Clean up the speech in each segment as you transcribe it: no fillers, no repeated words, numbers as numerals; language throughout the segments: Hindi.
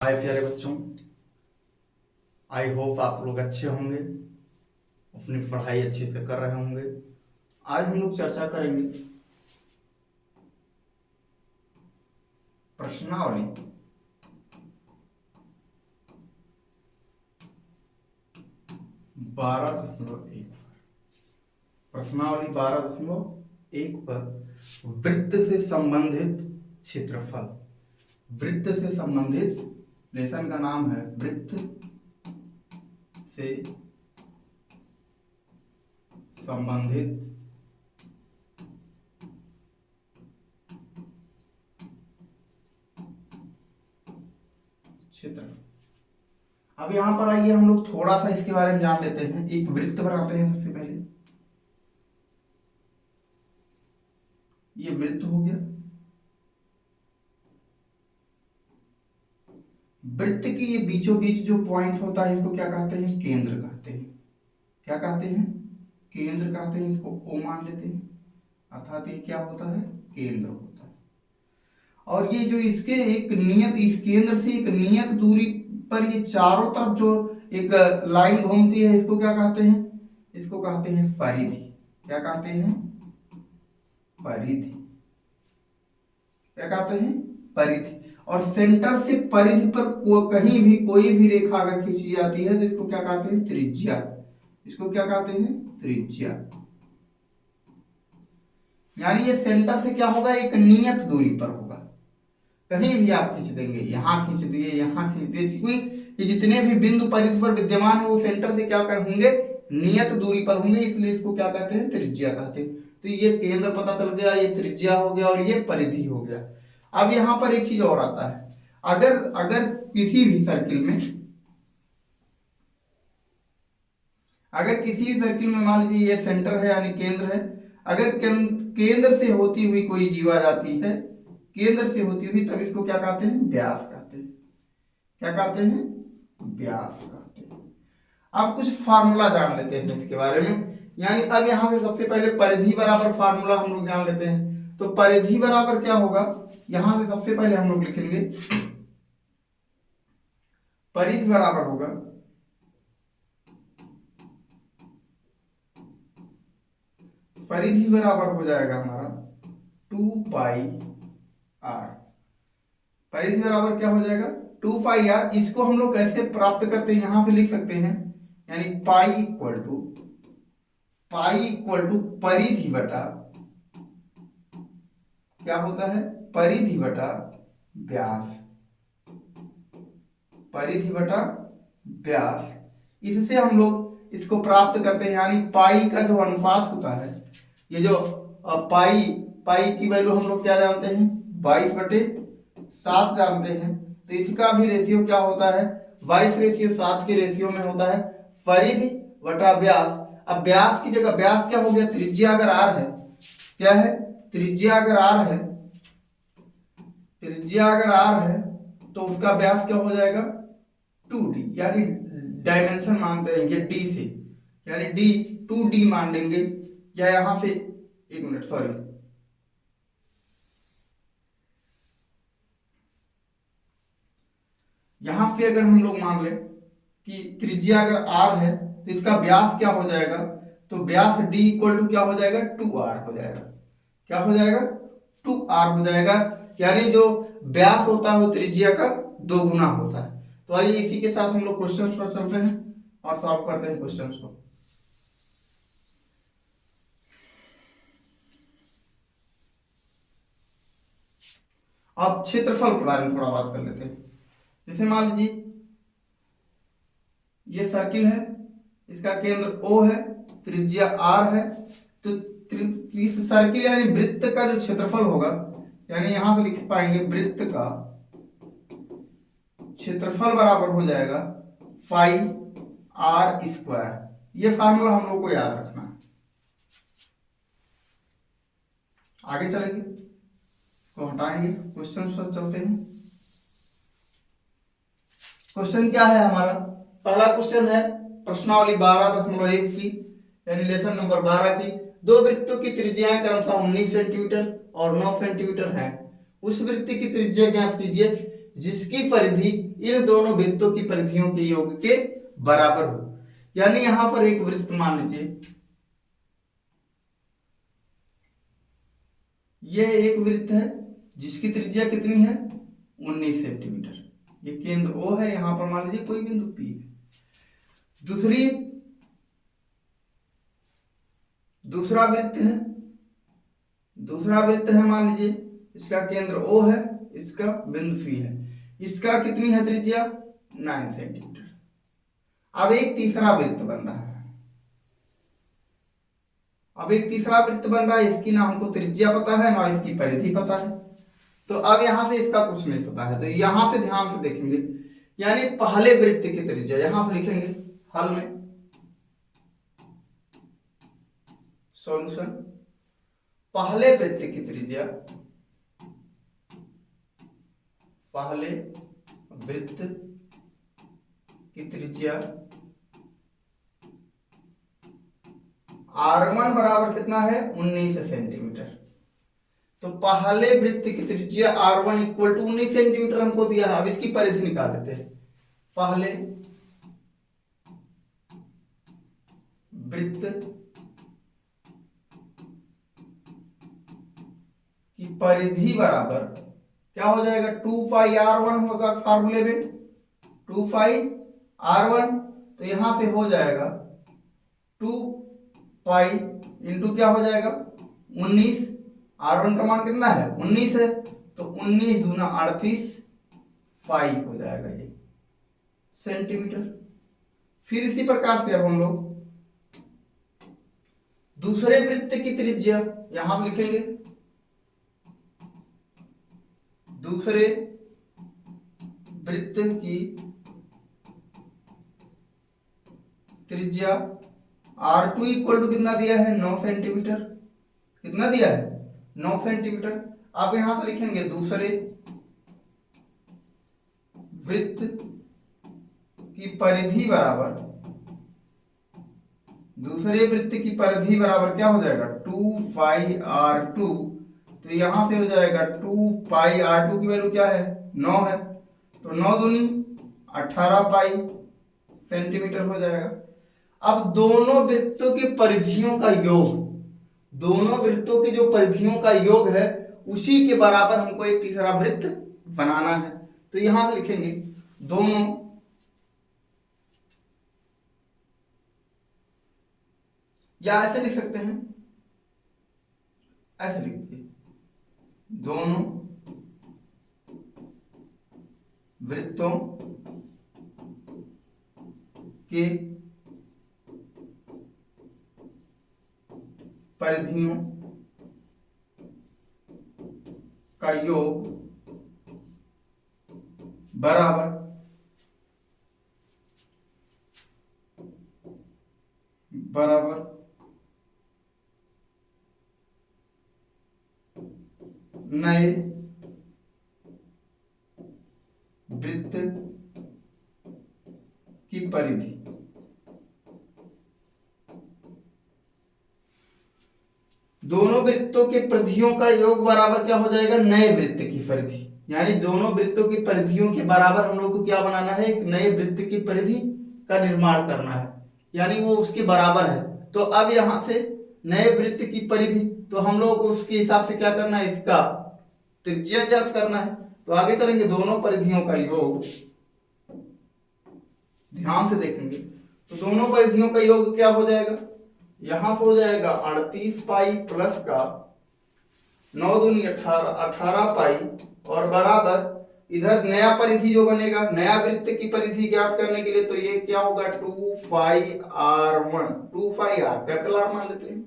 हाय प्यारे बच्चों, आई होप आप लोग अच्छे होंगे, अपनी पढ़ाई अच्छे से कर रहे होंगे। आज हम लोग चर्चा करेंगे प्रश्नावली 12.1 प्रश्नावली 12.1 पर वृत्त से संबंधित क्षेत्रफल। वृत्त से संबंधित लेसन का नाम है वृत्त से संबंधित क्षेत्रफल। अब यहां पर आइए हम लोग थोड़ा सा इसके बारे में जान लेते हैं। एक वृत्त बनाते हैं। सबसे पहले ये वृत्त हो गया। वृत्त की ये बीचों बीच जो पॉइंट होता है इसको क्या कहते हैं? केंद्र कहते हैं। क्या कहते हैं? केंद्र कहते हैं। इसको ओ मान लेते हैं, अर्थात ये क्या होता है? केंद्र होता है। और ये जो इसके एक नियत, इस केंद्र से एक नियत दूरी पर ये चारों तरफ जो एक लाइन घूमती है, इसको क्या कहते हैं? इसको कहते हैं परिधि। क्या कहते हैं? परिधि। क्या कहते हैं? परिधि। और सेंटर से परिधि पर कहीं भी कोई भी रेखा अगर खींची जाती है तो इसको क्या कहते हैं? त्रिज्या। इसको क्या कहते हैं? त्रिज्या। यानी ये सेंटर से क्या होगा? एक नियत दूरी पर होगा। कहीं भी आप खींच देंगे, यहां खींच दिए, यहां खींच दिए, ये जितने भी बिंदु परिधि पर विद्यमान है वो सेंटर से क्या कर होंगे? नियत दूरी पर होंगे। इसलिए इसको क्या कहते हैं? त्रिज्या कहते हैं। तो ये केंद्र पता चल गया, ये त्रिज्या हो गया और ये परिधि हो गया। अब यहां पर एक चीज और आता है। अगर अगर किसी भी सर्किल में, अगर किसी भी सर्किल में मान लीजिए ये सेंटर है यानी केंद्र है, अगर केंद्र से होती हुई कोई जीवा जाती है, केंद्र से होती हुई, तब इसको क्या कहते हैं? व्यास कहते हैं। क्या कहते हैं? व्यास कहते हैं। अब कुछ फार्मूला जान लेते हैं इसके बारे में। यानी अब यहां से सबसे पहले परिधि बराबर फार्मूला हम लोग जान लेते हैं। तो परिधि बराबर क्या होगा? यहां से सबसे पहले हम लोग लिखेंगे परिधि बराबर होगा परिधि बराबर हो जाएगा हमारा 2 पाई आर। परिधि बराबर क्या हो जाएगा? 2 पाई आर। इसको हम लोग कैसे प्राप्त करते हैं? यहां से लिख सकते हैं, यानी पाई इक्वल टू परिधि बटा, क्या होता है? परिधि बटा व्यास। परिधि बटा व्यास। इससे हम लोग इसको प्राप्त करते हैं। यानी पाई का जो अनुपात होता है, ये जो पाई की वैल्यू हम लोग क्या जानते हैं? 22/7 जानते हैं। तो इसका भी रेशियो क्या होता है? 22:7 के रेशियो में होता है परिधि बटा व्यास। अब व्यास की जगह व्यास क्या हो गया? त्रिज्या अगर आर है, क्या है? त्रिज्या अगर आर है, त्रिज्या अगर आर है तो उसका व्यास क्या हो जाएगा? 2d। यानी डायमेंशन मानते हैं ये d से, यानी d 2d मान लेंगे। या यहां से एक मिनट, सॉरी, यहां से अगर हम लोग मान ले कि त्रिज्या अगर r है तो इसका व्यास क्या हो जाएगा? तो व्यास d इक्वल टू क्या हो जाएगा? 2r हो जाएगा। क्या हो जाएगा? 2r हो जाएगा। यानी जो व्यास होता है वो त्रिज्या का 2 गुना होता है। तो आइए इसी के साथ हम लोग क्वेश्चंस पर चलते हैं और सॉल्व करते हैं क्वेश्चंस को। अब क्षेत्रफल के बारे में थोड़ा बात कर लेते हैं। जैसे मान लीजिए ये सर्किल है, इसका केंद्र O है, त्रिज्या R है। तो इस सर्किल यानी वृत्त का जो क्षेत्रफल होगा, यानी यहां से लिख पाएंगे वृत्त का क्षेत्रफल बराबर हो जाएगा पाई आर स्क्वायर। ये फार्मूला हम लोग को याद रखना है। आगे चलेंगे, तो हटाएंगे, क्वेश्चन पर चलते हैं। क्वेश्चन क्या है हमारा? पहला क्वेश्चन है प्रश्नावली 12.1 की, यानी लेसन नंबर 12 की। दो वृत्तों की त्रिज्याएं क्रमशः 19 सेंटीमीटर और 9 सेंटीमीटर है। उस वृत्त की त्रिज्या ज्ञात कीजिए जिसकी परिधि इन दोनों वृत्तों की परिधियों के योग के बराबर हो। यानी यहां पर एक वृत्त मान लीजिए, यह एक वृत्त है जिसकी त्रिज्या कितनी है 19 सेंटीमीटर। ये केंद्र O है, यहां पर मान लीजिए कोई बिंदु P है। दूसरा वृत्त है मान लीजिए, इसका केंद्र O है, इसका बिंदु P है, इसका कितनी है त्रिज्या 9 सेंटीमीटर। अब एक तीसरा वृत्त बन रहा है, इसकी ना हमको त्रिज्या पता है ना इसकी परिधि पता है। तो अब यहां से इसका कुछ नहीं पता है, तो यहां से ध्यान से देखेंगे, यानी पहले वृत्त की त्रिज्या यहां से लिखेंगे हल में, सॉल्यूशन। पहले वृत्त की त्रिज्या R1 बराबर कितना है 19 सेंटीमीटर। तो पहले वृत्त की त्रिज्या R1 इक्वल टू 19 सेंटीमीटर हमको दिया है। अब इसकी परिधि निकाल देते हैं। पहले वृत्त की परिधि बराबर क्या हो जाएगा 2 पाई R1 होगा फार्मूले में, 2 पाई R1। तो यहां से हो जाएगा 2 पाई इंटू क्या हो जाएगा 19, R1 का मान कितना है 19 है, तो 19 दूना 38 पाई हो जाएगा ये सेंटीमीटर। फिर इसी प्रकार से अब हम लोग दूसरे वृत्त की त्रिज्या यहां लिखेंगे, दूसरे वृत्त की त्रिज्या R2 इक्वल टू कितना दिया है 9 सेंटीमीटर। कितना दिया है 9 सेंटीमीटर। अब यहां से लिखेंगे दूसरे वृत्त की परिधि बराबर क्या हो जाएगा 2 पाई R2। तो यहां से हो जाएगा 2 पाई R2 की वैल्यू क्या है 9 है, तो 9 दूनी 18 पाई सेंटीमीटर हो जाएगा। अब दोनों वृत्तों की परिधियों का योग, दोनों वृत्तों की जो परिधियों का योग है उसी के बराबर हमको एक तीसरा वृत्त बनाना है। तो यहां से लिखेंगे दोनों या ऐसे लिख सकते हैं, ऐसे लिखिए दोनों वृत्तों के परिधियों का योग बराबर नए वृत्त की परिधि। दोनों वृत्तों के परिधियों का योग बराबर क्या हो जाएगा नए वृत्त की परिधि। यानी दोनों वृत्तों की परिधियों के बराबर हम लोग को क्या बनाना है, एक नए वृत्त की परिधि का निर्माण करना है, यानी वो उसके बराबर है। तो अब यहां से नए वृत्त की परिधि, तो हम लोग को उसके हिसाब से क्या करना है, इसका त्रिज्या ज्ञात करना है। तो आगे करेंगे दोनों परिधियों का योग, ध्यान से देखेंगे तो दोनों परिधियों का योग क्या हो जाएगा, यहां से हो जाएगा 38 पाई प्लस का 9 दूनी 18 पाई और बराबर इधर नया परिधि जो बनेगा, नया वृत्त की परिधि ज्ञात करने के लिए, तो ये क्या होगा 2 पाई R1, 2 पाई R कैपिटल R मान लेते हैं।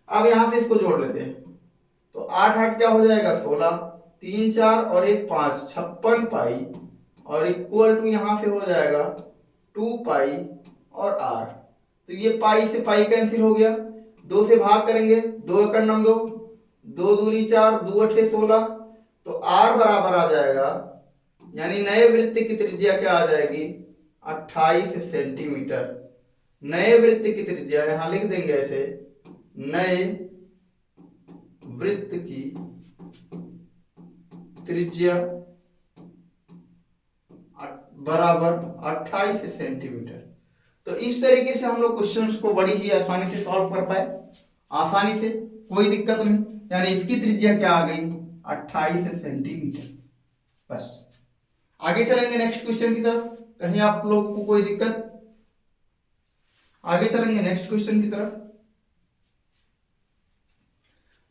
अब यहां से इसको जोड़ लेते हैं, तो 8 8 क्या हो जाएगा 16, 3 4 और 1 5 56 पाई और इक्वल टू यहां से हो जाएगा 2 पाई और R। तो ये पाई से पाई कैंसिल हो गया, 2 से भाग करेंगे, 2 एकड़ नम 2, 2 दूनी 4, 2 अठे 16, तो R बराबर आ जाएगा, यानी नए वृत्त की त्रिज्या क्या आ जाएगी 28 सेंटीमीटर। नए वृत्त की त्रिज्या यहां लिख देंगे ऐसे, नए वृत्त की त्रिज्या बराबर 28 सेंटीमीटर। तो इस तरीके से हम लोग क्वेश्चंस को बड़ी ही आसानी से सॉल्व कर पाए, आसानी से, कोई दिक्कत नहीं। यानी इसकी त्रिज्या क्या आ गई, 28 सेंटीमीटर। बस आगे चलेंगे नेक्स्ट क्वेश्चन की तरफ, कहीं आप लोगों को कोई दिक्कत। आगे चलेंगे नेक्स्ट क्वेश्चन की तरफ।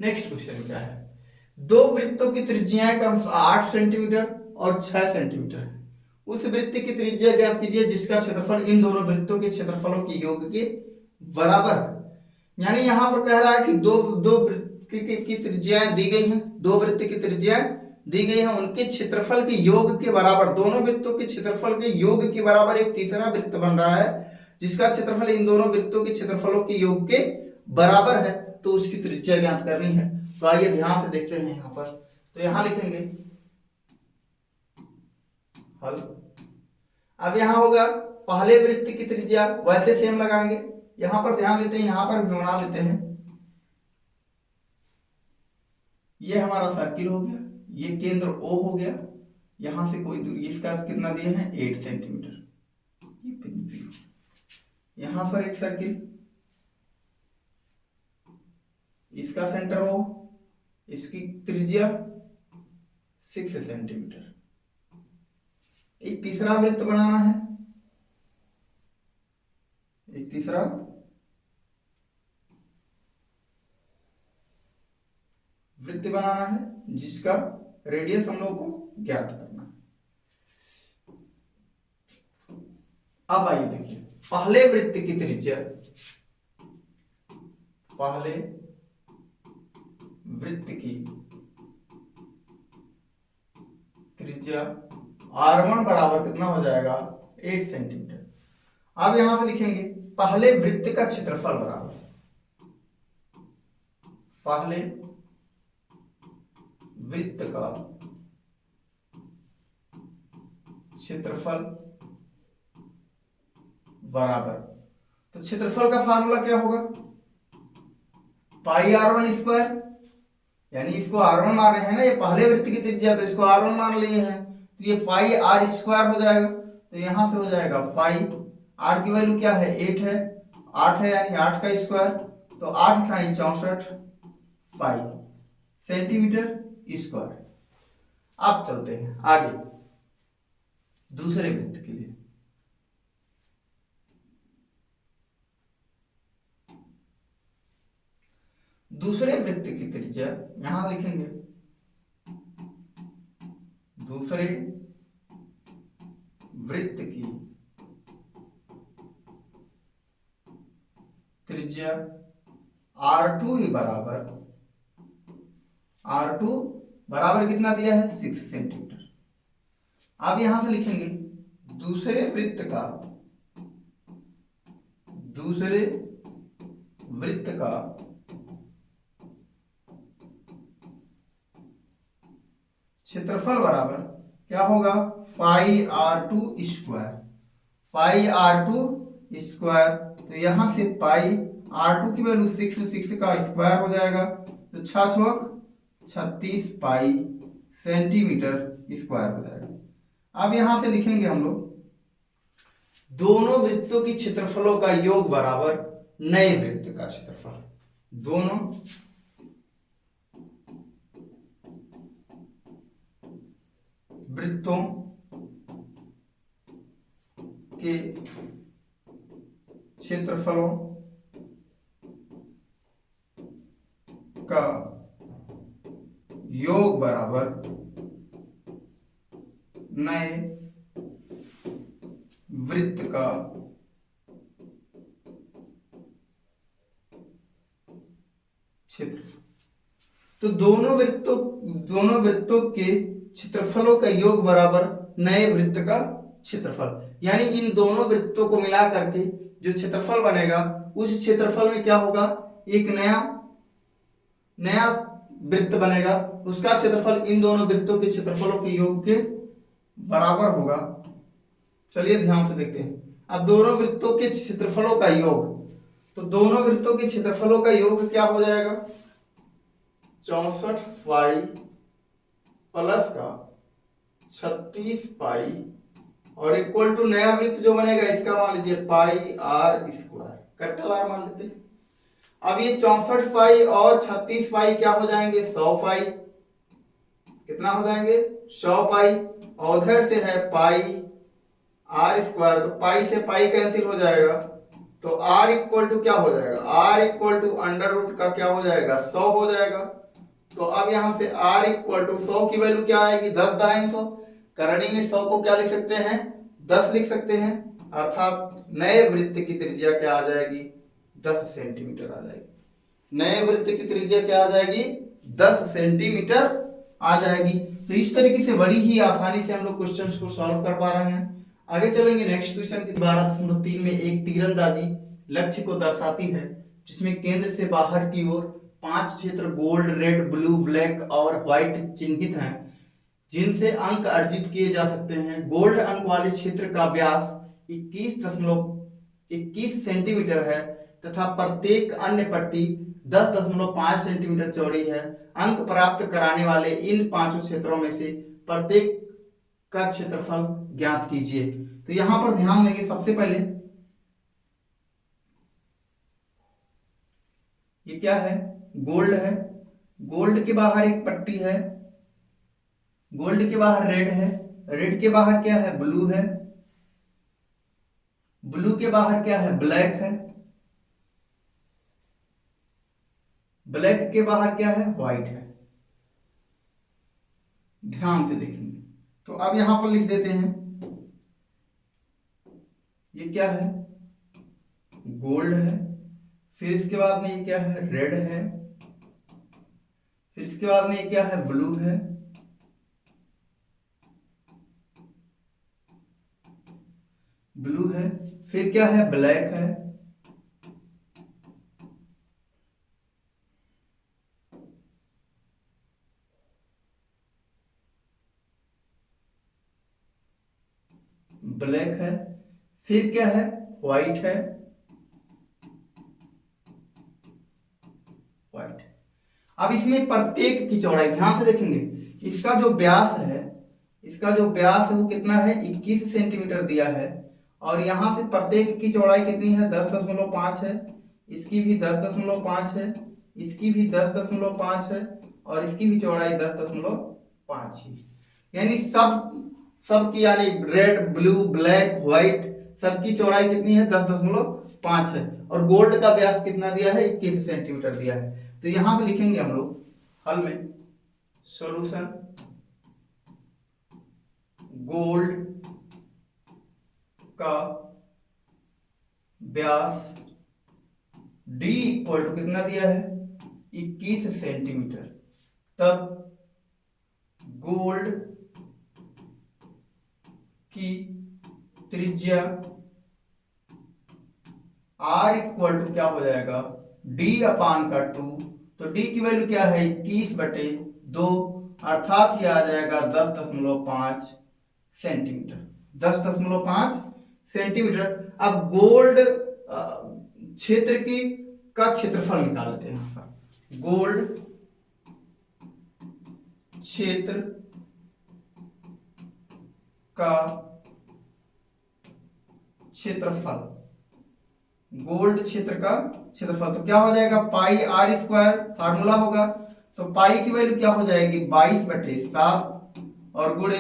नेक्स्ट क्वेश्चन क्या है, दो वृत्तों की त्रिज्याएं क्रमशः 8 सेंटीमीटर और 6 सेंटीमीटर है। उस वृत्त की त्रिज्या ज्ञात कीजिए जिसका क्षेत्रफल इन दोनों वृत्तों के क्षेत्रफलों के योग के बराबर है। यानी यहां पर कह रहा है कि दो दो वृत्त की त्रिज्याएं दी गई हैं, दो वृत्त की त्रिज्याएं दी गई हैं, उनके क्षेत्रफल के योग के बराबर, दोनों वृत्तों के क्षेत्रफल के योग के बराबर एक तीसरा वृत्त बन रहा है जिसका क्षेत्रफल इन दोनों वृत्तों के क्षेत्रफलों के योग के बराबर है, तो उसकी त्रिज्या ज्ञात करनी है। तो आइए ध्यान से देखते हैं यहां पर। तो यहां लिखेंगे हल। अब यहां होगा पहले वृत्त की त्रिज्या, वैसे सेम लगाएंगे। यहां पर ध्यान देते हैं, यहां पर भी बना लेते हैं। ये हमारा सर्किल हो गया, ये केंद्र O हो गया, यहां से कोई दूरी, इसका कितना दिए हैं 8 सेंटीमीटर। यहां पर एक सर्किल, इसका सेंटर O, इसकी त्रिज्या 6 सेंटीमीटर। एक तीसरा वृत्त बनाना है, एक तीसरा वृत्त बनाना है जिसका रेडियस हम लोग को ज्ञात करना है। अब आइए देखिए, पहले वृत्त की त्रिज्या, पहले वृत्त की त्रिज्या R1 बराबर कितना हो जाएगा 8 सेंटीमीटर। अब यहां से लिखेंगे पहले वृत्त का क्षेत्रफल बराबर, पहले वृत्त का क्षेत्रफल बराबर, तो क्षेत्रफल का फार्मूला क्या होगा, पाई R1 स्क्वायर। यानी इसको R1 मान रहे हैं ना, ये पहले वृत्त की त्रिज्या, तो इसको R1 मान लिए हैं, तो ये पाई R स्क्वायर हो जाएगा। तो यहां से हो जाएगा पाई, R की वैल्यू क्या है 8 है, 8 है यानी 8 का स्क्वायर, तो 8 × 64 पाई सेंटीमीटर स्क्वायर। अब चलते हैं आगे दूसरे वृत्त के लिए। दूसरे वृत्त की त्रिज्या यहां लिखेंगे, दूसरे वृत्त की त्रिज्या R2 बराबर, R2 बराबर कितना दिया है 6 सेंटीमीटर। अब यहां से लिखेंगे दूसरे वृत्त का, दूसरे वृत्त का क्षेत्रफल बराबर क्या होगा, पाई R2 स्क्वायर, पाई R2 स्क्वायर। तो यहां से पाई R2 की वैल्यू 6 का स्क्वायर हो जाएगा, तो 6 36 पाई सेंटीमीटर स्क्वायर हो जाएगा। अब यहां से लिखेंगे हम लोग दोनों वृत्तों की क्षेत्रफलों का योग बराबर नए वृत्त का क्षेत्रफल, दोनों वृत्तों के क्षेत्रफलों का योग बराबर नए वृत्त का क्षेत्रफल। तो दोनों वृत्तों के क्षेत्रफलों का योग बराबर नए वृत्त का क्षेत्रफल, यानी इन दोनों वृत्तों को मिला करके जो क्षेत्रफल बनेगा उस क्षेत्रफल में क्या होगा, एक नया वृत्त बनेगा, उसका क्षेत्रफल इन दोनों वृत्तों के क्षेत्रफलों के योग के बराबर होगा। चलिए ध्यान से देखते हैं। अब दोनों वृत्तों के क्षेत्रफलों का योग, तो दोनों वृत्तों के क्षेत्रफलों का योग क्या हो जाएगा, 64 पाई प्लस का 36 पाई और इक्वल टू नया वृत्त जो बनेगा इसका मान लीजिए पाई आर स्क्वायर, कैपिटल आर मान लेते हैं। अब ये 64 पाई और 36 पाई क्या हो जाएंगे, 100 पाई। कितना हो जाएंगे, 100 पाई। और उधर से है पाई आर स्क्वायर, तो पाई से पाई कैंसिल हो जाएगा, तो आर इक्वल टू क्या हो जाएगा, R equal to under root का क्या हो जाएगा, 100 हो जाएगा। तो अब यहां से r इक्वल टू 100 की वैल्यू क्या आएगी, 10 दाइन 100। करणी में 100 को क्या लिख सकते हैं, 10 लिख सकते हैं, अर्थात नए वृत्त की त्रिज्या क्या आ जाएगी, 10 सेंटीमीटर आ जाएगी। नए वृत्त की त्रिज्या क्या आ जाएगी, 10 सेंटीमीटर आ जाएगी। तो इस तरीके से बड़ी ही आसानी से हम लोग क्वेश्चंस को सॉल्व कर पा रहे हैं। आगे चलेंगे नेक्स्ट क्वेश्चन की 12.3 में एक तीरंदाजी लक्ष्य को दर्शाती है जिसमें केंद्र से बाहर की ओर 5 क्षेत्र गोल्ड, रेड, ब्लू, ब्लैक और व्हाइट चिन्हित हैं जिनसे अंक अर्जित किए जा सकते हैं। गोल्ड अंक वाले क्षेत्र का व्यास 21 सेंटीमीटर है तथा प्रत्येक अन्य पट्टी 10.5 सेंटीमीटर चौड़ी है। अंक प्राप्त कराने वाले इन पांचों क्षेत्रों में से प्रत्येक का क्षेत्रफल ज्ञात कीजिए। तो यहां पर ध्यान देंगे, सबसे पहले ये क्या है, गोल्ड है। गोल्ड के बाहर एक पट्टी है, गोल्ड के बाहर रेड है, रेड के बाहर क्या है, ब्लू है, ब्लू के बाहर क्या है, ब्लैक है, ब्लैक के बाहर क्या है, व्हाइट है। ध्यान से देखेंगे तो अब यहां पर लिख देते हैं, ये क्या है, गोल्ड है, फिर इसके बाद में ये क्या है, रेड है, फिर इसके बाद में ये क्या है, ब्लू है, ब्लू है, फिर क्या है, ब्लैक है, ब्लैक है, फिर क्या है, व्हाइट है, व्हाइट। अब इसमें प्रत्येक की चौड़ाई ध्यान से देखेंगे, इसका जो व्यास है, इसका जो व्यास है वो कितना है, 21 सेंटीमीटर दिया है, और यहां से प्रत्येक की चौड़ाई कितनी है, 10.5 है, इसकी भी 10.5 है, इसकी भी 10.5 है, और इसकी भी चौड़ाई 10.5 ही। यानी सब की, यानी रेड, ब्लू, ब्लैक, व्हाइट, सबकी चौड़ाई कितनी है, 10.5 है, और गोल्ड का व्यास कितना दिया है, 21 सेंटीमीटर दिया है। तो यहां से लिखेंगे हम लोग हल में, सॉल्यूशन गोल्ड का व्यास d इक्वल टू कितना दिया है, 21 सेंटीमीटर, तब गोल्ड की त्रिज्या r इक्वल टू क्या हो जाएगा, d/2। तो d की वैल्यू क्या है, 21/2, अर्थात ये आ जाएगा 10.5 सेंटीमीटर, 10.5 सेंटीमीटर। अब गोल्ड क्षेत्र की का क्षेत्रफल निकाल लेते हैं। यहां पर गोल्ड क्षेत्र का क्षेत्रफल, गोल्ड क्षेत्र का क्षेत्रफल, तो क्या हो जाएगा, पाई आर स्क्वायर, फार्मूला होगा, तो पाई की वैल्यू क्या हो जाएगी, 22/7, और गुणे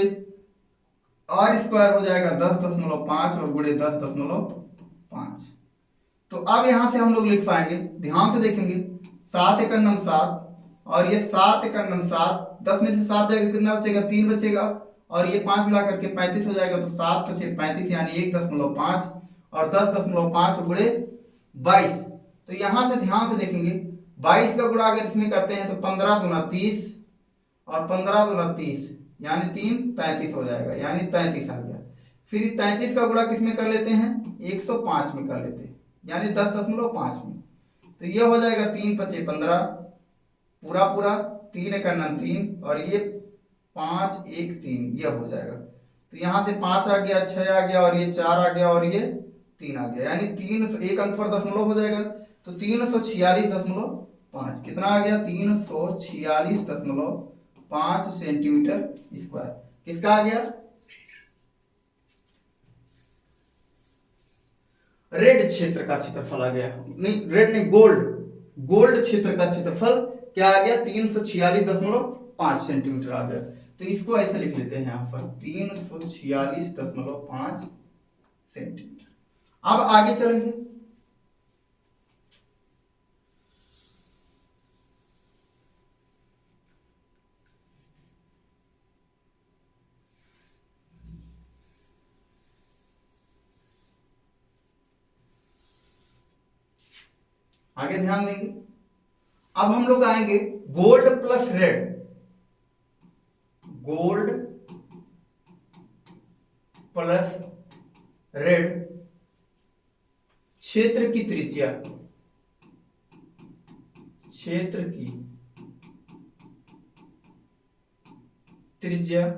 आर स्क्वायर हो जाएगा 10.5 और गुणे 10.5। तो अब यहां से हम लोग लिख पाएंगे, ध्यान से देखेंगे, 7 × 9 7, और ये 7 × 9 7, 10 में से 7 जाएगा कितना बचेगा, 3 बचेगा, और ये 5 मिला करके 35 हो जाएगा, तो 7 × 5 = 35, यानी 1.5 और 10.5 गुणे 22। तो यहां से ध्यान से देखेंगे, 22 का गुणा अगर इसमें करते हैं तो 15 दूना 30 और 15 दूना 30, यानी 3 33 हो जाएगा, यानी 33 आ गया। फिर 33 का गुणा किसमें कर लेते हैं, 105 में कर लेते हैं, यानी 10.5 में। तो ये हो जाएगा 3 × 5 = 15, पूरा पूरा, 3 × 9 3, और ये 5 1 3, ये हो जाएगा। तो यहाँ से 5 आ गया, 6 आ गया, और ये 4 आ गया, और ये 3 आ गया, यानी 3 एक अंक पर दशमलव हो जाएगा, तो 346.5 कितना आ गया, 346.5 सेंटीमीटर स्क्वायर। किसका आ गया, रेड क्षेत्र का क्षेत्रफल आ गया, नहीं रेड नहीं, गोल्ड, गोल्ड क्षेत्र का क्षेत्रफल क्या आ गया, 346.5 सेंटीमीटर आ गया। तो इसको ऐसे लिख लेते हैं यहाँ पर 346.5 सेंटीमीटर। अब आगे चलेंगे, आगे ध्यान देंगे। अब हम लोग आएंगे gold plus red, gold plus red क्षेत्र की त्रिज्या, क्षेत्र की त्रिज्या।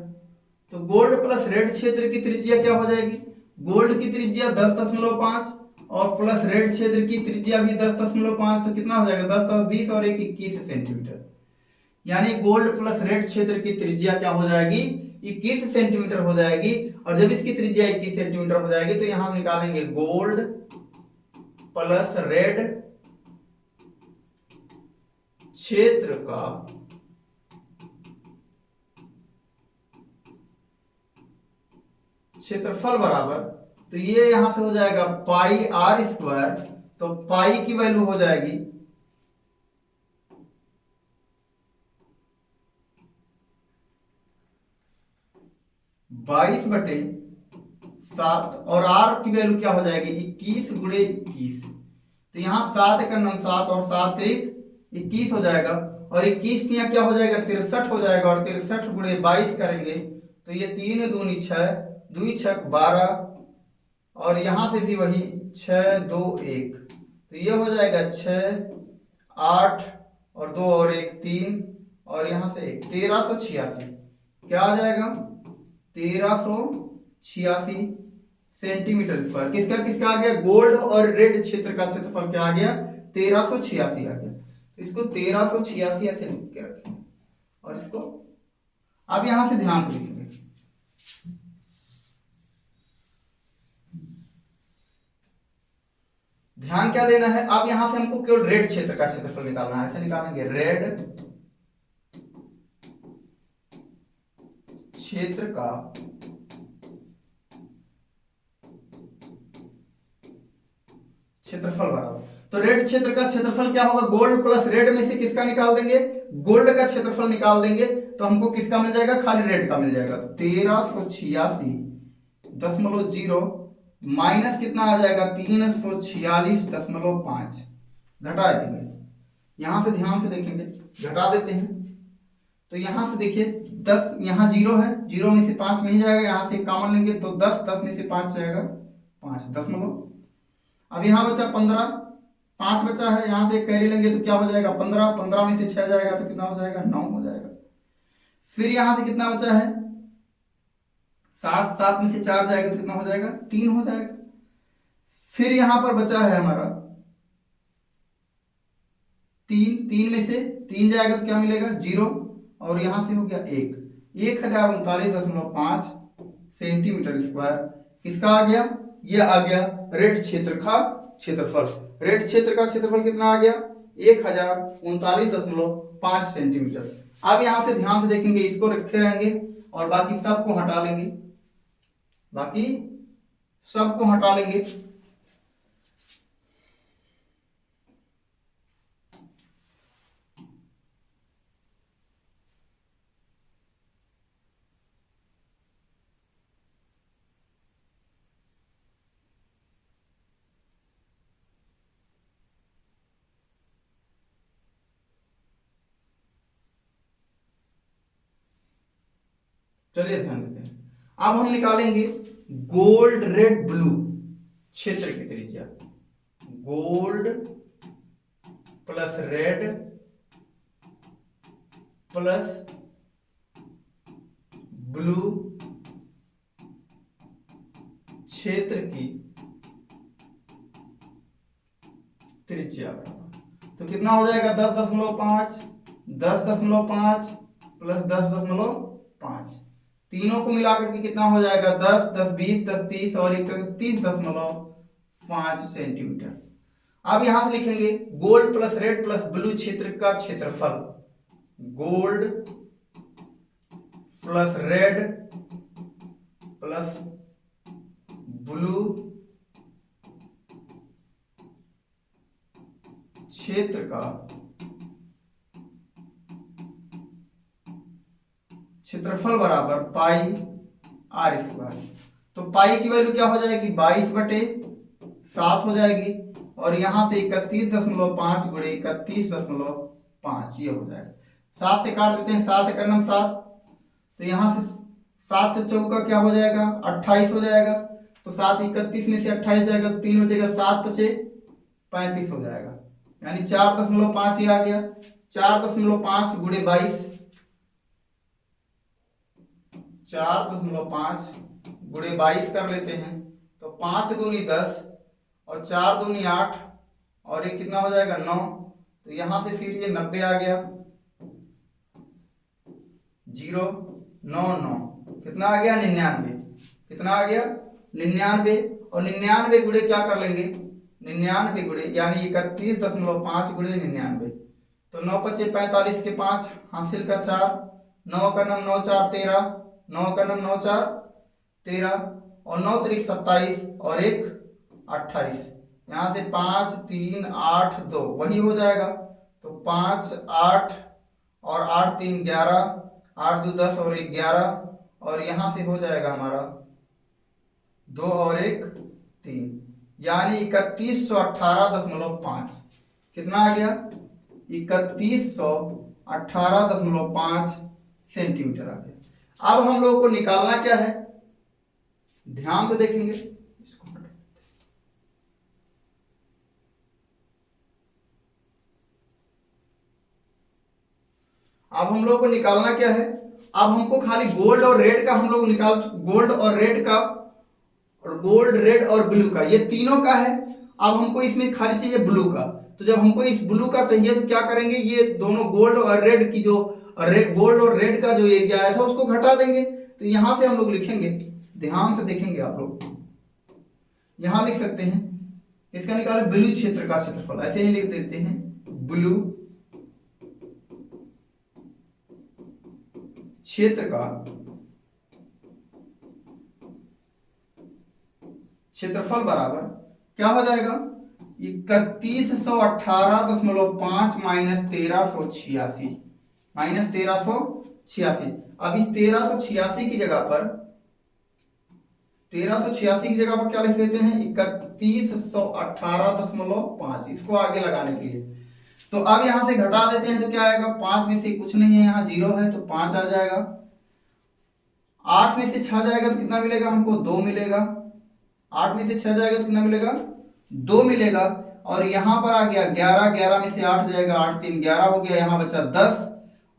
तो गोल्ड प्लस रेड क्षेत्र की त्रिज्या क्या हो जाएगी, गोल्ड की त्रिज्या 10.5 और प्लस रेड क्षेत्र की त्रिज्या भी 10.5, तो कितना हो जाएगा 10 10 20 और 1 21 सेंटीमीटर। यानी गोल्ड प्लस रेड क्षेत्र की त्रिज्या क्या हो जाएगी, 21 सेंटीमीटर हो जाएगी। और जब इसकी त्रिज्या 21 सेंटीमीटर हो जाएगी तो यहां निकालेंगे गोल्ड प्लस रेड क्षेत्र का क्षेत्रफल बराबर, तो ये यहां से हो जाएगा पाई आर स्क्वायर, तो पाई की वैल्यू हो जाएगी 22/7 और आर की वैल्यू क्या हो जाएगी 21 गुणे 21। तो यहाँ 7 का नम 7 और 7 तिरिक 21 हो जाएगा, और 21 यहाँ क्या हो जाएगा 63 हो जाएगा, और 63 गुणे 22 करेंगे तो ये 3 दूनी 6, 2 6 12, और यहाँ से भी वही 6 2 1, तो ये हो जाएगा 6 8 और 2 और 1 3, और यहाँ से 1386 क्या आ जाएगा 1386 सेंटीमीटर स्क्वायर। किसका किसका आ गया, गोल्ड और रेड क्षेत्र का क्षेत्रफल क्या आ गया 1386 आ गया। तो इसको 1386 ऐसे लिख के रखें, और इसको अब यहां से ध्यान से लिखेंगे। ध्यान क्या देना है, अब यहां से हमको केवल रेड क्षेत्र का क्षेत्रफल निकालना है, ऐसे निकालेंगे रेड क्षेत्र का क्षेत्रफल बराबर, तो रेड क्षेत्र का क्षेत्रफल क्या होगा, गोल्ड प्लस रेड में से किसका निकाल देंगे, गोल्ड का क्षेत्रफल निकाल देंगे, तो हमको किसका मिल जाएगा, खाली रेड का मिल जाएगा। 1386.0 माइनस कितना आ जाएगा 346.5, घटा देंगे। यहां से ध्यान से देखेंगे, घटा देते हैं, तो यहां से देखिए 10 यहाँ 0 है, 0 में से 5 नहीं जाएगा, यहां से कॉमन लेंगे तो 10, 10 में से 5 जाएगा 5 दशमलव। अब यहाँ बचा 15, 5 बचा है, यहां से कैरी लेंगे तो क्या हो जाएगा 15, 15 में से 6 जाएगा तो कितना हो जाएगा 9 हो जाएगा। फिर यहां से कितना बचा है 7, 7 में से 4 जाएगा तो कितना हो जाएगा 3 हो जाएगा। फिर यहां पर बचा है हमारा 3, 3 में से 3 जाएगा तो क्या मिलेगा 0, और यहां से हो गया 1, 1039.5 सेंटीमीटर स्क्वायर किसका आ गया, ये आ गया रेड क्षेत्र का क्षेत्रफल। रेड क्षेत्र का क्षेत्रफल कितना आ गया 1039.5 सेंटीमीटर। अब यहां से ध्यान से देखेंगे, इसको रखे रहेंगे और बाकी सबको हटा लेंगे, बाकी सबको हटा लेंगे। चलिए ध्यान देते हैं, अब हम निकालेंगे गोल्ड रेड ब्लू क्षेत्र की त्रिज्या, gold plus red plus blue क्षेत्र की त्रिज्या। तो कितना हो जाएगा 10.5, 10.5 प्लस 10.5, तीनों को मिलाकर के कितना हो जाएगा 10, 10 20, 10 30 और 31.5 5 सेंटीमीटर। अब यहां से लिखेंगे gold plus red plus blue क्षेत्र का क्षेत्रफल, gold plus red plus blue क्षेत्र का क्षेत्रफल बराबर पाई आर स्क्वायर। तो पाई की वैल्यू क्या हो जाएगी 22/7 हो जाएगी, और यहाँ पे 31.5 गुणे 31.5 ये हो जाएगा। 7 से काट देते हैं, 7 एक 7, तो यहाँ से 7 चौका क्या हो जाएगा 28 हो जाएगा। तो 7 31 में से 28 जाएगा तो 3 बचेगा, 7 बचे 35 हो जाएगा, यानी 4.5 ये आ गया। 4.5 गुणे 22, 4.5 गुणे 22 कर लेते हैं, तो 5 दूनी 10 और 4 दूनी 8 और एक कितना हो जाएगा 9। तो यहां से फिर ये 90 आ गया, 0 9 9 कितना आ गया 99। कितना आ गया 99, और 99 गुणे क्या कर लेंगे 99 गुणे यानी 31.5 गुणे 99, तो 9 पचे 45 के 5 हासिल का 4, 9 का 9 9 4 13, 9 का 9 9 4 13 और 9 3 27 और 1 28। यहाँ से 5 3 8 2 वही हो जाएगा, तो 5 8 और 8 3 11, 8 2 10 और 1 11, और यहाँ से हो जाएगा हमारा 2 और 1 3, यानी 3118.5। कितना आ गया 3118.5 सेंटीमीटर आ गया। अब हम लोगों को निकालना क्या है, ध्यान से देखेंगे इसको। अब हम लोग को निकालना क्या है, अब हमको खाली गोल्ड और रेड का हम लोग निकाल, गोल्ड और रेड का और गोल्ड रेड और ब्लू का, ये तीनों का है। अब हमको इसमें खाली चाहिए ब्लू का, तो जब हमको इस ब्लू का चाहिए तो क्या करेंगे, ये दोनों गोल्ड और रेड की जो गोल्ड और रेड का जो एरिया आया था उसको घटा देंगे। तो यहां से हम लोग लिखेंगे, ध्यान से देखेंगे आप लोग, यहां लिख सकते हैं इसका निकाले ब्लू क्षेत्र का क्षेत्रफल, ऐसे ही लिख देते हैं ब्लू क्षेत्र का क्षेत्रफल बराबर क्या हो जाएगा 3118.5 माइनस 1386, माइनस 1386। अब इस 1386 की जगह पर 1386 की जगह पर क्या लिख देते हैं 3118.5, इसको आगे लगाने के लिए। तो अब यहां से घटा देते हैं तो क्या आएगा, 5 में से कुछ नहीं है, यहाँ 0 है तो 5 आ जाएगा। 8 में से 6 जाएगा तो कितना मिलेगा हमको 2 मिलेगा। 8 में से 6 जाएगा तो कितना मिलेगा 2 मिलेगा। और यहां पर आ गया 11, 11 में से 8 जाएगा, 8 3 11 हो गया, यहाँ बचा 10,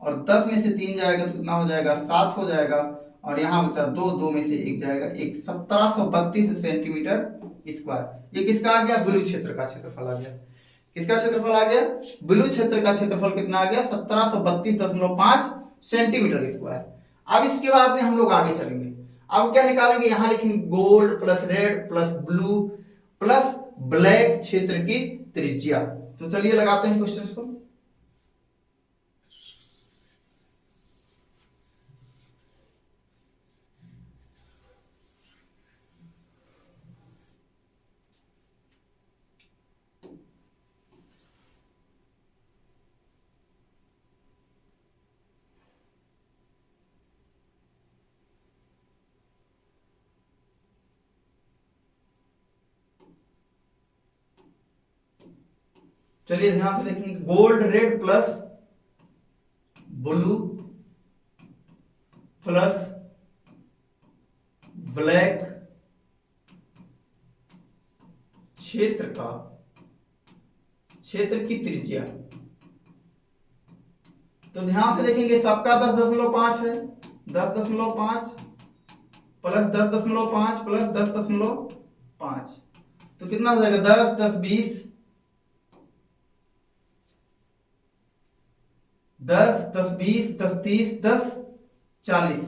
और 10 में से 3 जाएगा तो कितना हो जाएगा 7 हो जाएगा, और यहाँ बचा 2, 2 में से 1 जाएगा, 1732 सेंटीमीटर स्क्वायर। ये किसका आ गया ब्लू क्षेत्र का क्षेत्रफल आ गया। किसका क्षेत्रफल आ गया ब्लू क्षेत्र का क्षेत्रफल कितना आ गया 1732.5 सेंटीमीटर स्क्वायर। अब इसके बाद में हम लोग आगे चलेंगे। अब क्या निकालेंगे, यहां लिखेंगे gold plus red plus blue plus black क्षेत्र की त्रिज्या। तो चलिए लगाते हैं क्वेश्चंस को। चलिए ध्यान से देखेंगे, gold red plus blue plus black क्षेत्र की त्रिज्या। तो ध्यान से देखेंगे सबका 10.5 है, 10.5 प्लस 10.5 प्लस 10.5, तो कितना हो जाएगा 10 10 20 10 10 20 10 30 10 40,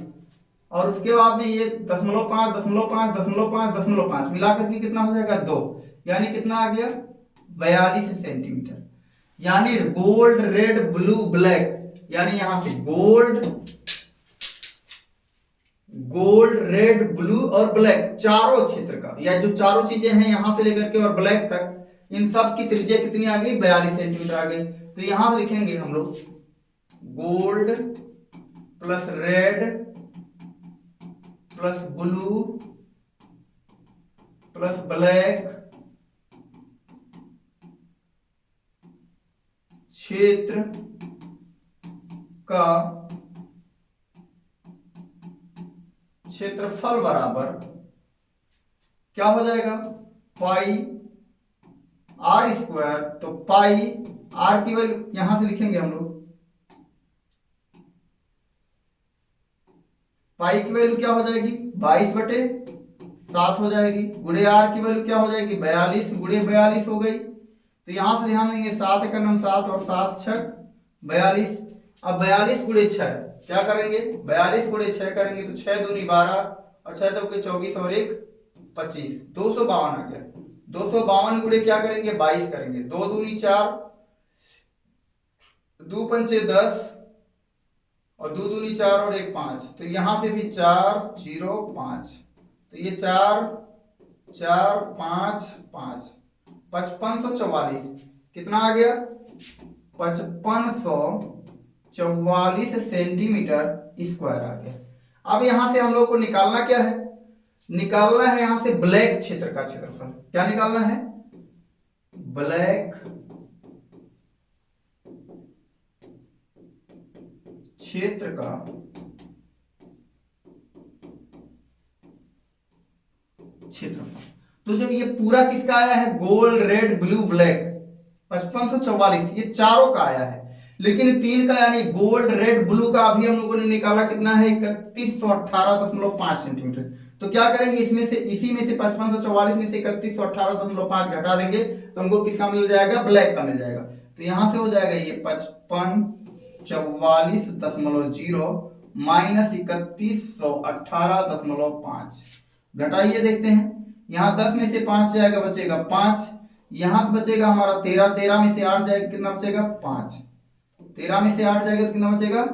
और उसके बाद में ये 0.5 0.5 0.5 0.5 मिलाकर के कितना हो जाएगा 2, यानी कितना आ गया 42 सेंटीमीटर। यानी गोल्ड, रेड, ब्लू, ब्लैक, यानी यहां से गोल्ड, रेड, ब्लू और ब्लैक चारों क्षेत्र का, या जो चारों चीजें हैं यहां से लेकर के और ब्लैक तक, इन सब की त्रिज्या कितनी आ गई 42 सेंटीमीटर आ गई। तो यहां से लिखेंगे हम लोग gold plus red plus blue plus black क्षेत्र का क्षेत्रफल बराबर क्या हो जाएगा पाई आर स्क्वायर। तो पाई आर की वैल्यू यहां से लिखेंगे हम लोग, पाई की वैल्यू क्या हो जाएगी 22/7 हो जाएगी, गुणे आर की वैल्यू क्या हो जाएगी 42 गुणे 42 हो गई। तो यहां से ध्यान देंगे 7 का नाम 7 और 7 6 42। अब 42 गुणे 6 क्या करेंगे 42 गुणे 6 करेंगे तो 6 दूनी 12 और 6 चौके 24 और 1 25, 252 आ गया। 252 गुणे क्या करेंगे 22 करेंगे, 2 दूनी 4, 2 पंचे 10 और 2 दूनी 4 और 1 5, तो यहां से भी 4 0 5, तो ये 4 4 5 5 5544 कितना आ गया 5544 सेंटीमीटर स्क्वायर आ गया। अब यहां से हम लोग को निकालना क्या है, निकालना है यहां से ब्लैक क्षेत्र का क्षेत्रफल। क्या निकालना है ब्लैक क्षेत्र का क्षेत्रफल। तो जब ये पूरा किसका आया है गोल्ड, रेड, ब्लू, ब्लैक 5544 ये चारों का आया है, लेकिन 3 का यानी गोल्ड, रेड, ब्लू का अभी हम लोगों ने निकाला कितना है 3118.5 सेंटीमीटर। तो क्या करेंगे इसमें से, इसी में से 5544 में से 3118.5 घटा देंगे तो हमको किसका मिल जाएगा ब्लैक का मिल जाएगा। तो यहां से हो जाएगा ये 5544.0 माइनस 3118.5 घटाइए देखते हैं। यहाँ 10 में से 5 जाएगा बचेगा 5, यहां से बचेगा हमारा 13, 13 में से 8 जाएगा कितना बचेगा 5, 13 में से 8 जाएगा तो कितना बचेगा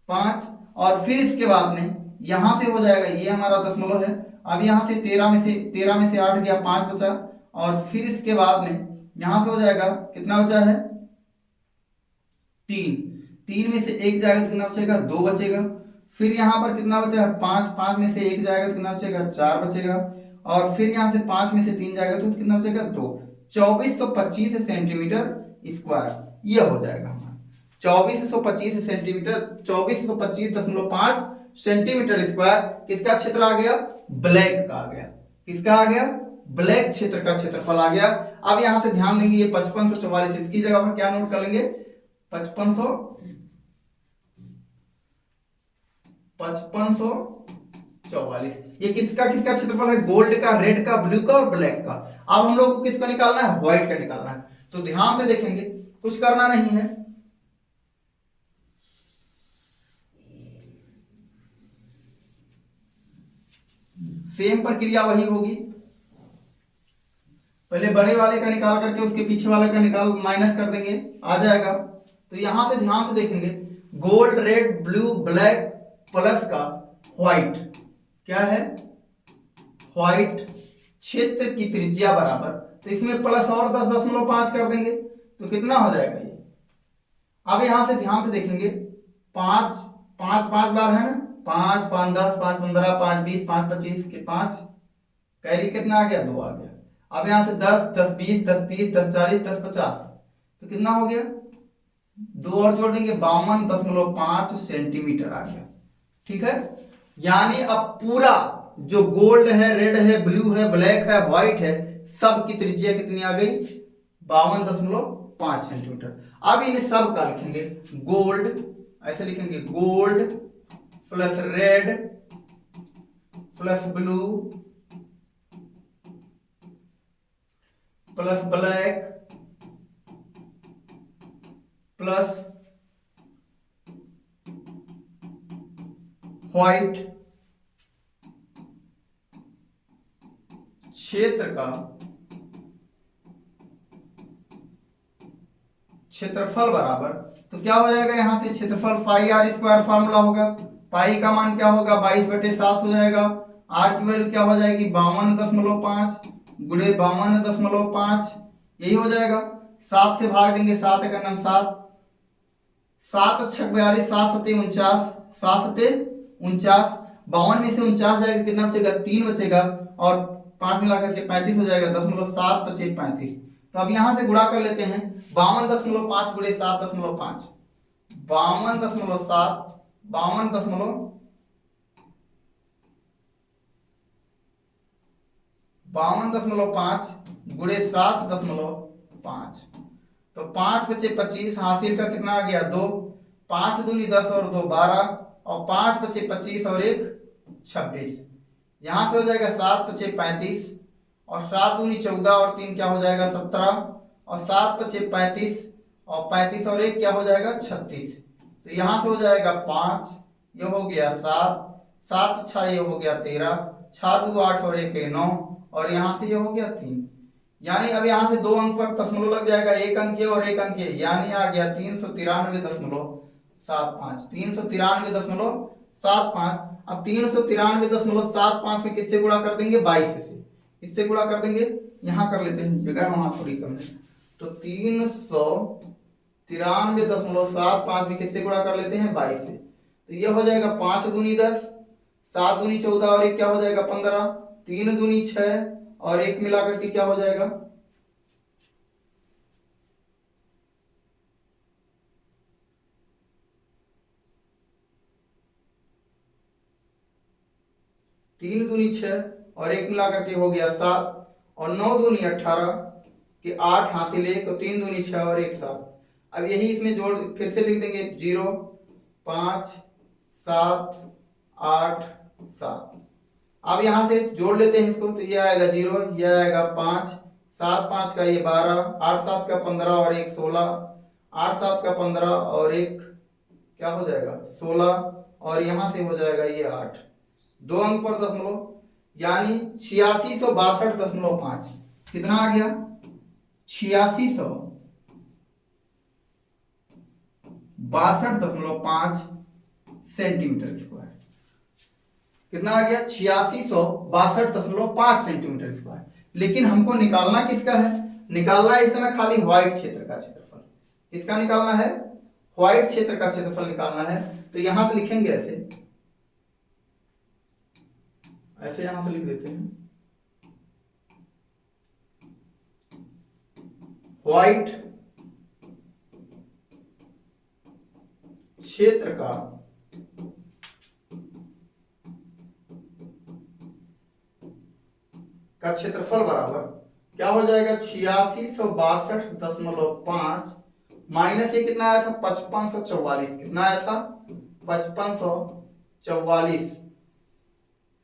5। और फिर इसके बाद में यहां से हो जाएगा ये हमारा दशमलव है, अब यहां से 13 में से 8 गया 5 बचा, और फिर इसके बाद में यहां से हो जाएगा कितना बचा है 3, 3 में से 1 जाएगा तो कितना बचेगा 2 बचेगा। फिर यहां पर कितना बचा है 5, 5 में से 1 जाएगा तो कितना बचेगा 4 बचेगा, और फिर यहां से 5 में से 3 जाएगा तो कितना बचेगा 2। 2425 सेंटीमीटर स्क्वायर ये हो जाएगा हमारा 2425 सेंटीमीटर, 2425.5 सेंटीमीटर स्क्वायर किसका क्षेत्र आ गया ब्लैक का आ गया। किसका आ गया ब्लैक क्षेत्र का क्षेत्रफल आ गया। अब यहां से ध्यान देंगे ये 5544 इसकी जगह पर क्या नोट कर लेंगे 5544 ये किसका किसका क्षेत्रफल है गोल्ड का, रेड का, ब्लू का और ब्लैक का। अब हम लोग को किसका निकालना है व्हाइट का निकालना है। तो ध्यान से देखेंगे कुछ करना नहीं है, सेम प्रक्रिया वही होगी, पहले बड़े वाले का निकाल करके उसके पीछे वाले का निकाल माइनस कर देंगे आ जाएगा। तो यहां से ध्यान से देखेंगे gold, red, blue, black plus का व्हाइट क्या है व्हाइट क्षेत्र की त्रिज्या बराबर, तो इसमें प्लस और 10.5 कर देंगे तो कितना हो जाएगा ये। अब यहां से ध्यान से देखेंगे 5 5 5 बार है ना, 5 5 10 5 15 5 20 5 25 के 5 कैरी कितना आ गया 2 आ गया। अब यहां से 10 10 20 10 30 10 40 10 50 तो कितना हो गया 2 और जोड़ देंगे 52.5 सेंटीमीटर आ गया। ठीक है, यानी अब पूरा जो गोल्ड है, रेड है, ब्लू है, ब्लैक है, व्हाइट है, सब की त्रिज्या कितनी आ गई 52.5 सेंटीमीटर। अब इन सब का लिखेंगे गोल्ड, ऐसे लिखेंगे gold plus red plus blue plus black plus white क्षेत्र का क्षेत्रफल बराबर, तो क्या हो जाएगा यहाँ से क्षेत्रफल पाई आर स्क्वायर फॉर्मूला होगा, पाई का मान क्या होगा 22/7 हो जाएगा, आर की वैल्यू क्या हो जाएगी 52.5 गुणे 52.5, यही हो जाएगा। 7 से भाग देंगे, 7 एक नम 7, 7 छक 42, 7 सते 49, 7 सते 49, 52 में से 49 जाएगा, कितना बचेगा 3 बचेगा, और 5 मिलाकर के 35 हो जाएगा, 10.7 × 35। तो अब यहां से गुणा कर लेते हैं, 52.5 गुणे 7.5, 52.7, 52.5 गुणे 7.5, तो 5 बचे 25, हासिल का कितना आ गया 2, 5 दूनी 10 और 2 12, और 5 बचे 25 और 1 26, यहां से हो जाएगा 7 बचे 35, और 7 दूनी 14 और 3 क्या हो जाएगा 17, और 7 बचे 35, और 35 और 1 क्या हो जाएगा 36, तो यहां से हो जाएगा 5, ये हो गया 7, 7 6 ये हो गया 13, 6 2 8 और 1 9, और यहां से ये हो गया 3, यानी अब यहां से 2 अंक पर दशमलव लग जाएगा, 1 अंक ये और 1 अंक ये, यानी आ गया 393.75, 393.75। अब 393.75 में किससे गुणा कर देंगे 22 से, इससे गुणा कर देंगे, यहां कर लेते हैं, जगह वहां थोड़ी कम है, तो 393.75 में किससे गुणा कर लेते हैं 22 से, तो ये हो जाएगा 5 दूनी 10, 7 दूनी 14 और 1 क्या हो जाएगा 15, 3 दूनी 6 और 1 मिलाकर के क्या हो जाएगा 3 दूनी 6 और 1 मिलाकर के हो गया 7, और 9 दूनी 18 के 8 हासिल 1, तो 3 दूनी 6 और 1 7। अब यही इसमें जोड़ फिर से लिख देंगे 0 5 7 8 7। अब यहां से जोड़ लेते हैं इसको, तो ये आएगा 0, ये आएगा 5, 7 5 का ये 12, 8 7 का 15 और 1 16, 8 7 का 15 और 1 क्या हो जाएगा 16, और यहां से हो जाएगा ये 8, 2 अंक पर दशमलव, यानी 8662.5, कितना आ गया 8662.5 सेंटीमीटर स्क्वायर, कितना आ गया 8662.5 सेंटीमीटर स्क्वायर। लेकिन हमको निकालना किसका है, निकालना है इस समय खाली व्हाइट क्षेत्र का क्षेत्रफल, किसका निकालना है व्हाइट क्षेत्र का क्षेत्रफल निकालना है। तो यहां से लिखेंगे ऐसे, ऐसे यहां से लिख देते हैं, व्हाइट क्षेत्र का क्षेत्रफल बराबर क्या हो जाएगा 8662.5 माइनस ये कितना आया था 5544, कितना आया था 5544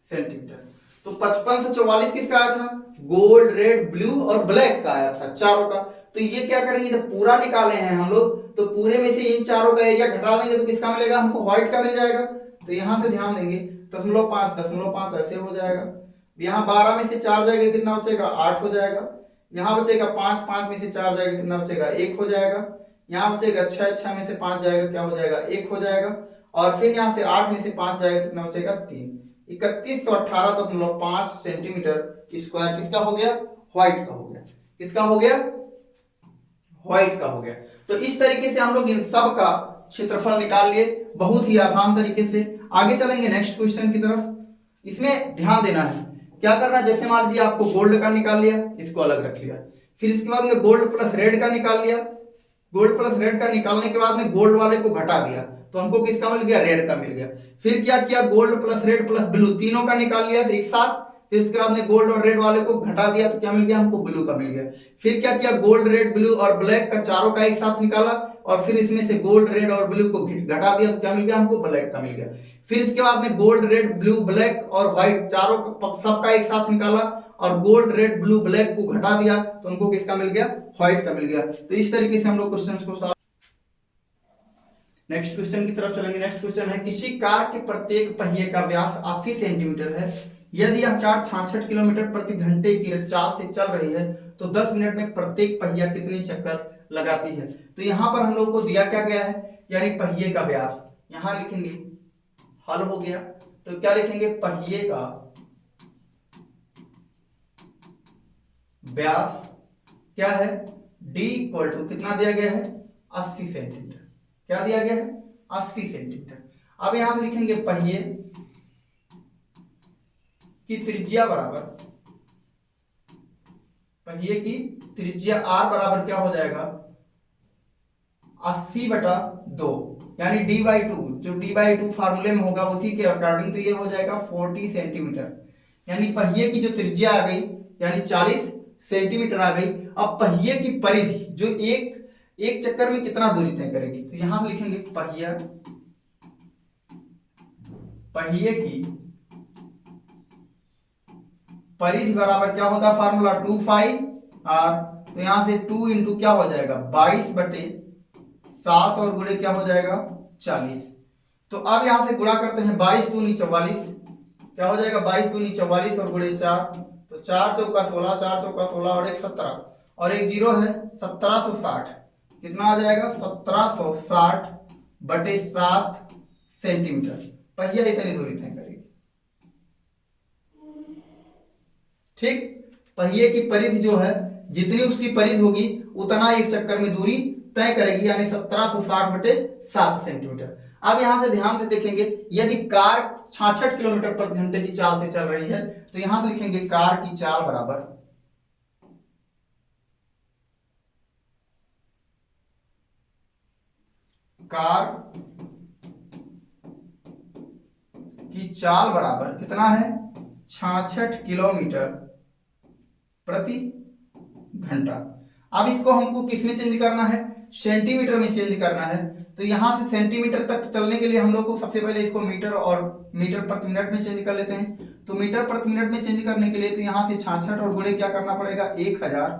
सेंटीमीटर। तो 5544 किसका आया था, गोल्ड रेड ब्लू और ब्लैक का आया था, चारों का। तो ये क्या करेंगे, जब पूरा निकाले हैं हम लोग, तो पूरे में से इन चारों का एरिया घटा देंगे, तो किसका मिलेगा हमको व्हाइट का मिल जाएगा। तो यहां से ध्यान देंगे 0.5 ऐसे हो जाएगा, यहाँ 12 में से 4 जाएगा कितना बचेगा 8 हो जाएगा, यहाँ बचेगा 5, 5 में से 4 जाएगा कितना बचेगा 1 हो जाएगा, यहाँ बचेगा 6, 6 में से 5 जाएगा क्या हो जाएगा 1 हो जाएगा, और फिर यहाँ से 8 में से 5 जाएगा कितना बचेगा 3। 3118.5 सेंटीमीटर स्क्वायर किसका हो गया व्हाइट का हो गया, किसका हो गया व्हाइट का हो गया। तो इस तरीके से हम लोग इन सब का क्षेत्रफल निकाल लिए, बहुत ही आसान तरीके से। आगे चलेंगे नेक्स्ट क्वेश्चन की तरफ। इसमें ध्यान देना है, क्या करना है, जैसे मान लीजिए आपको गोल्ड का निकाल लिया, इसको अलग रख लिया, फिर इसके बाद में गोल्ड प्लस रेड का निकाल लिया, गोल्ड प्लस रेड का निकालने के बाद में गोल्ड वाले को घटा दिया, तो हमको किसका मिल गया रेड का मिल गया। फिर क्या किया, gold plus red plus blue तीनों का निकाल लिया एक साथ, फिर उसके बाद में गोल्ड और रेड वाले को घटा दिया, तो क्या मिल गया हमको ब्लू का मिल गया। फिर क्या किया, गोल्ड रेड ब्लू और ब्लैक का चारों का एक साथ निकाला, और फिर इसमें से गोल्ड रेड और ब्लू को घटा दिया, तो क्या मिल गया हमको ब्लैक का मिल गया। फिर इसके बाद में गोल्ड रेड ब्लू ब्लैक और व्हाइट चारों सबका एक साथ निकाला, और गोल्ड रेड ब्लू ब्लैक को घटा दिया, तो हमको किसका मिल गया व्हाइट का मिल गया। तो इस तरीके से हम लोग क्वेश्चन को सॉल्व। नेक्स्ट क्वेश्चन की तरफ चलेंगे। नेक्स्ट क्वेश्चन है, किसी कार के प्रत्येक पहिए का व्यास 80 सेंटीमीटर है, यदि यह कार 66 किलोमीटर प्रति घंटे की रफ्तार से चल रही है, तो 10 मिनट में प्रत्येक पहिया कितने चक्कर लगाती है। तो यहाँ पर हम लोगों को दिया क्या गया है, यानी पहिए का व्यास। यहाँ लिखेंगे हल हो गया, तो क्या लिखेंगे, पहिए का व्यास क्या है, d इक्वल टू कितना दिया गया है, 80 सेंटीमीटर। क्या दिया गया है, 80 सेंटीमीटर। अब यहां से लिखेंगे पहिए की त्रिज्या बराबर, पहिए की त्रिज्या r बराबर क्या हो जाएगा, 80/2, यानी d/2, जो d/2 फार्मूले में होगा उसी के अकॉर्डिंग, तो ये हो जाएगा 40 सेंटीमीटर। यानी पहिए की जो त्रिज्या आ गई यानी 40 सेंटीमीटर आ गई। अब पहिए की परिधि जो एक चक्कर में कितना दूरी तय करेगी, तो यहां लिखेंगे पहिए की परिधि बराबर क्या होता है, फार्मूला 2πr, तो यहां से 2 इंटू क्या हो जाएगा, 22/7 और गुणे क्या हो जाएगा, 40। तो अब यहां से गुणा करते हैं, 22 दूनी 44, क्या हो जाएगा, 22 दूनी 44 और गुणे 4, तो 4 चौका 16, 4 चौका 16 और 1 17 और एक जीरो है, 1760। कितना आ जाएगा, 1760/7 सेंटीमीटर। पहिया इतनी दूरी तय करेगी। ठीक, पहिए की परिधि जो है, जितनी उसकी परिधि होगी उतना एक चक्कर में दूरी तय करेगी, यानी 1760/7 सेंटीमीटर। अब यहां से ध्यान से देखेंगे, यदि कार 66 किलोमीटर प्रति घंटे की चाल से चल रही है, तो यहां से लिखेंगे कार की चाल बराबर कितना है, 66 किलोमीटर प्रति घंटा। अब इसको हमको किस में चेंज करना है, सेंटीमीटर में चेंज करना है। तो यहां से सेंटीमीटर तक चलने के लिए हम लोग को सबसे पहले इसको मीटर और मीटर प्रति मिनट में चेंज कर लेते हैं। तो मीटर प्रति मिनट में चेंज करने के लिए तो यहां से 66 और गुणे क्या करना पड़ेगा, 1000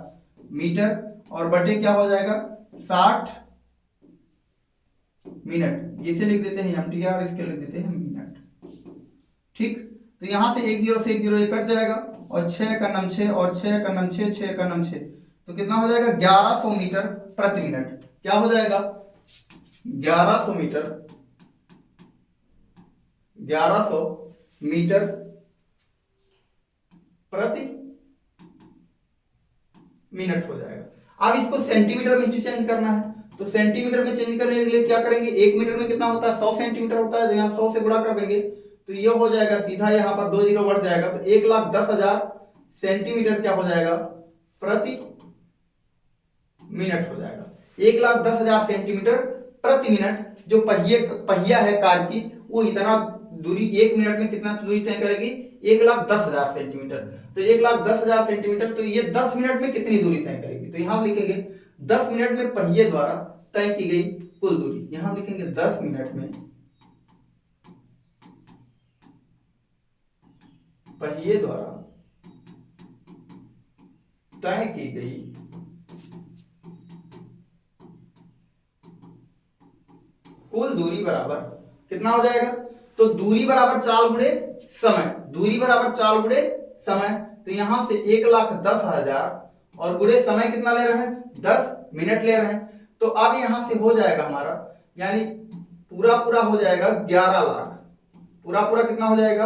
मीटर और बटे क्या हो जाएगा, 60 मिनट। इसे लिख देते हैं एमटीआर, इसके लिख देते हैं मिनट। ठीक, तो यहां से 1 0 से 1 0 कट जाएगा और 6 का नम 6 और 6 का नम 6, 6 का नम 6, तो कितना हो जाएगा, 1100 मीटर प्रति मिनट। क्या हो जाएगा, 1100 मीटर प्रति मिनट हो जाएगा। अब इसको सेंटीमीटर में चेंज करना है, तो सेंटीमीटर में चेंज करने के लिए क्या करेंगे, 1 मीटर में कितना होता है, 100 सेंटीमीटर होता है, तो यहाँ 100 से गुणा कर देंगे, तो ये हो जाएगा सीधा, यहाँ पर 2 जीरो बढ़ जाएगा, तो 1,10,000 सेंटीमीटर क्या हो जाएगा, प्रति मिनट हो जाएगा। 1,10,000 सेंटीमीटर प्रति मिनट। जो पहिया है कार की, वो इतना दूरी 1 मिनट में कितना दूरी तय करेगी, 1,10,000 सेंटीमीटर। तो 1,10,000 सेंटीमीटर, तो ये 10 मिनट में कितनी दूरी तय करेगी, तो यहां लिखेंगे 10 मिनट में पहिए द्वारा तय की गई कुल दूरी। यहां लिखेंगे 10 मिनट में पहिए द्वारा तय की गई कुल दूरी बराबर कितना हो जाएगा, तो दूरी बराबर चाल गुणे समय, दूरी बराबर चाल गुणे समय। तो यहां से 1,10,000 और गुणे समय कितना ले रहे हैं, 10 मिनट ले रहे हैं। तो अब यहां से हो जाएगा हमारा, यानी पूरा हो जाएगा 11 लाख, पूरा कितना हो जाएगा,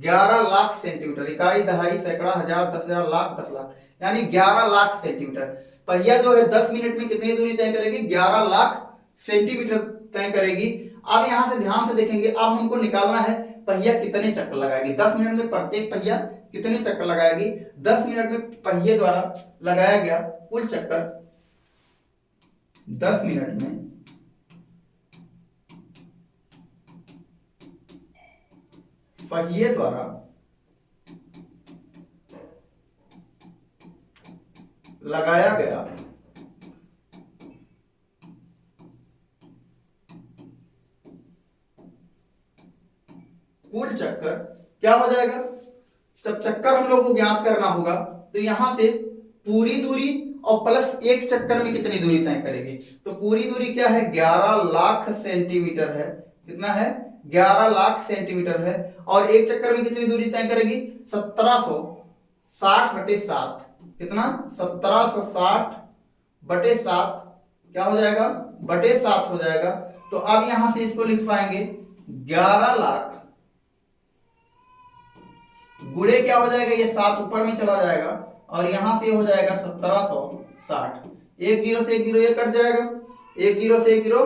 11 लाख सेंटीमीटर। इकाई, दहाई, सैकड़ा, हजार, 10,000, लाख, 10 लाख, यानी 11 लाख सेंटीमीटर। पहिया जो है 10 मिनट में कितनी दूरी तय करेगी, 11 लाख सेंटीमीटर तय करेगी। अब यहां से ध्यान से देखेंगे, अब हमको निकालना है पहिया कितने चक्कर लगाएगी, 10 मिनट में प्रत्येक पहिया कितने चक्कर लगाएगी। 10 मिनट में पहिए द्वारा लगाया गया कुल चक्कर 10 मिनट में पहिए द्वारा लगाया गया कुल चक्कर क्या हो जाएगा। जब चक्कर हम लोग को ज्ञात करना होगा, तो यहां से पूरी दूरी और प्लस एक चक्कर में कितनी दूरी तय करेगी, तो पूरी दूरी क्या है, 11 लाख सेंटीमीटर है। कितना है, 11 लाख सेंटीमीटर है। और एक चक्कर में कितनी दूरी तय करेगी, 1760/7। कितना, 1760/7 क्या हो जाएगा, बटे 7 हो जाएगा। तो अब यहां से इसको लिख पाएंगे 11 लाख गुणे क्या हो जाएगा, ये 7 ऊपर में चला जाएगा और यहां से हो जाएगा 1760। एक जीरो से एक जीरो ये कट जाएगा, एक जीरो से एक जीरो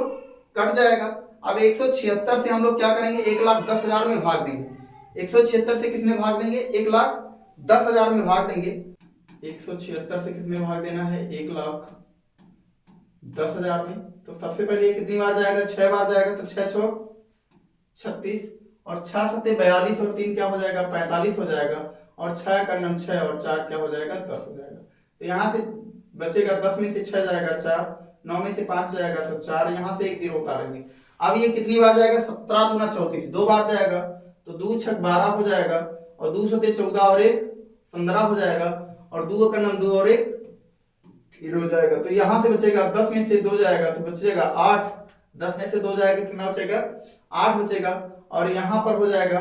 कट जाएगा। अब 176 से हम लोग क्या करेंगे, 1,10,000 में भाग देंगे। 176 से किस में भाग देंगे, 1,10,000 में भाग देंगे। 176 से किस में भाग देना है, 1,10,000 में। तो सबसे पहले कितनी बार जाएगा, 6 बार जाएगा। तो 6 6 36 और 6 7 42 और 3 क्या हो जाएगा, 45 हो जाएगा। और 6 का नम 6 और 4 क्या हो जाएगा, 10 हो जाएगा। तो यहाँ से बचेगा 10 में से 6 जाएगा 4, 9 में से 5 जाएगा तो 4, यहाँ से एक जीरो उतारेंगे। अब ये कितनी बार जाएगा, 17 दूना 34, 2 बार जाएगा। तो 2 6 12 हो जाएगा और 2 7 14 और 1 15 हो जाएगा और 2 का नम 2 और 1 3 हो जाएगा। तो यहाँ से बचेगा 10 में से 2 जाएगा तो बचेगा 8, 10 में से 2 जाएगा कितना बचेगा, 8 बचेगा। और यहाँ पर हो जाएगा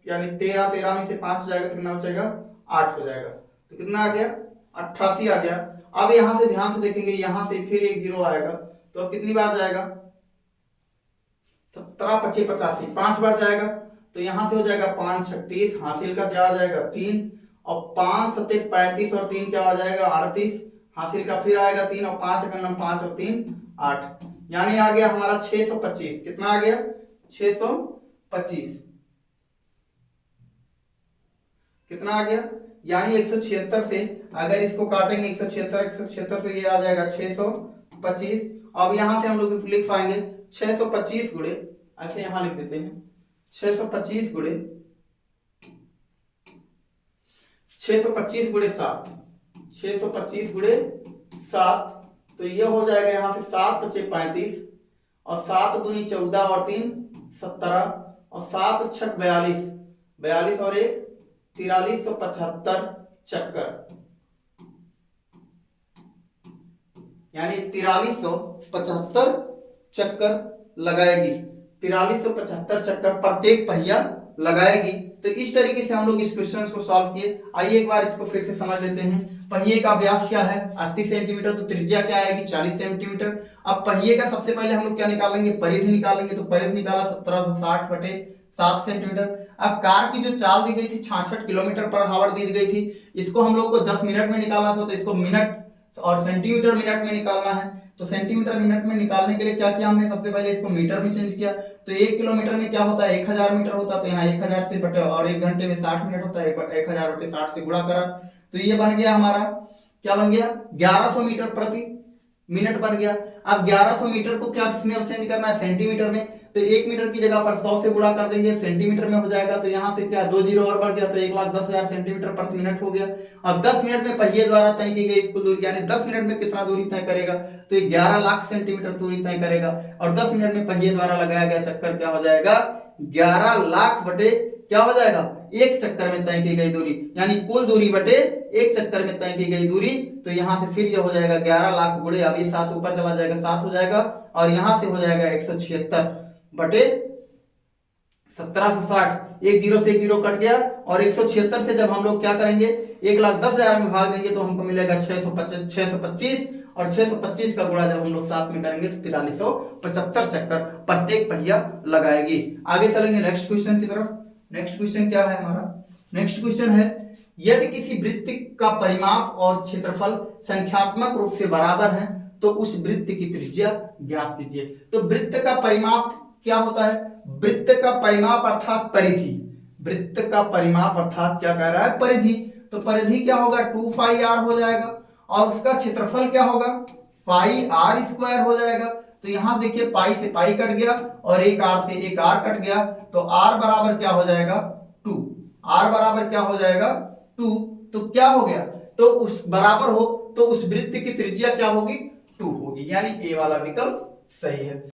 यानी 13, 13 में से 5 जाएगा तो कितना बचेगा, 8 हो जाएगा। तो कितना आ गया, 88 आ गया। अब यहाँ से ध्यान से देखेंगे, यहाँ से फिर एक जीरो आएगा तो अब कितनी बार जाएगा, 17 25 85, 5 बार जाएगा। तो यहाँ से हो जाएगा 5 36, हासिल का क्या आ जाएगा 3 और 5 7 35 और 3 क्या आ जाएगा 38, हासिल का फिर आएगा 3 और 5 का नम 5 और 3 8, यानी आ गया हमारा 625। कितना आ गया, 625। कितना आ गया, यानी 176 से अगर इसको काटेंगे 176 तो ये आ जाएगा 625। अब यहां से हम लोग लिख पाएंगे 625 गुणे, ऐसे यहां लिख देते हैं 625 गुणे 625 गुणे 7, 625 गुणे 7। तो ये हो जाएगा यहाँ से 7 5 35 और 7 दूनी 14 और 3 17 और 7 6 42, 42 और 1 4375 चक्कर, यानी 4375 चक्कर लगाएगी। 4375 चक्कर प्रत्येक पहिया लगाएगी। तो इस तरीके से हम लोग इस क्वेश्चन को सॉल्व किए। आइए एक बार इसको फिर से समझ लेते हैं। पहिए का व्यास क्या है, 80 सेंटीमीटर, तो त्रिज्या क्या आएगी 40 सेंटीमीटर। अब पहिए का सबसे पहले हम लोग क्या निकालेंगे, परिधि निकालेंगे। तो परिधि निकाला 1760 बटे 7 सेंटीमीटर। अब कार की जो चाल दी गई थी 66 किलोमीटर पर आवर दी गई थी, इसको हम लोग को 10 मिनट में निकालना था। तो इसको मिनट और सेंटीमीटर मिनट में निकालना है। तो सेंटीमीटर मिनट में निकालने के लिए क्या किया हमने, सबसे पहले इसको मीटर में चेंज किया। तो 1 किलोमीटर में क्या होता है, 1000 मीटर होता है। तो यहाँ 1000 से बटे और 1 घंटे में 60 मिनट होता है, 1000 बटे 60 से गुणा करा। तो ये बन गया हमारा, क्या बन गया, 1100 मीटर प्रति मिनट बन गया। अब 1100 मीटर को क्या किसमें चेंज करना है, सेंटीमीटर में। तो 1 मीटर की जगह पर 100 से गुणा कर देंगे, सेंटीमीटर में हो जाएगा। तो यहाँ से क्या 2 जीरो और बढ़ गया, तो 1,10,000 सेंटीमीटर प्रति मिनट हो गया। अब 10 मिनट में पहिए द्वारा तय की गई कुल दूरी, यानी 10 मिनट में कितना दूरी तय करेगा, तो 11 लाख सेंटीमीटर दूरी तय करेगा। और 10 मिनट में पहिए द्वारा लगाया गया चक्कर क्या हो जाएगा, 11 लाख बटे क्या हो जाएगा, एक चक्कर में तय की गई दूरी, यानी कुल दूरी बटे एक चक्कर में तय की गई दूरी। तो यहां से फिर ये हो जाएगा 11 लाख गुणे, अब ये 7 ऊपर चला जाएगा 7 हो जाएगा और यहां से हो जाएगा 176 बटे 1760। एक जीरो से एक जीरो कट गया और 176 से जब हम लोग क्या करेंगे 1,10,000 में भाग देंगे तो हमको मिलेगा 625 और 625 का गुणा जब हम लोग साथ में करेंगे तो 4375 चक्कर प्रत्येक पहिया लगाएगी। आगे चलेंगे नेक्स्ट क्वेश्चन की तरफ। नेक्स्ट क्वेश्चन क्या है हमारा, नेक्स्ट क्वेश्चन है, यदि किसी वृत्त का परिमाप और क्षेत्रफल संख्यात्मक रूप से बराबर है तो उस वृत्त की त्रिज्या ज्ञात कीजिए। तो वृत्त का परिमाप क्या होता है, वृत्त का परिमाप अर्थात परिधि, वृत्त का परिमाप अर्थात क्या कह रहा है, परिधि। तो परिधि क्या होगा 2 पाई r हो जाएगा और उसका क्षेत्रफल क्या होगा पाई r स्क्वायर हो जाएगा। तो यहां देखिए पाई से पाई कट गया और एक r से एक r कट गया, तो r बराबर क्या हो जाएगा 2, r बराबर क्या हो जाएगा 2। तो क्या हो गया, तो उस बराबर हो तो उस वृत्त की त्रिज्या क्या होगी 2 होगी, यानी ए वाला विकल्प सही है।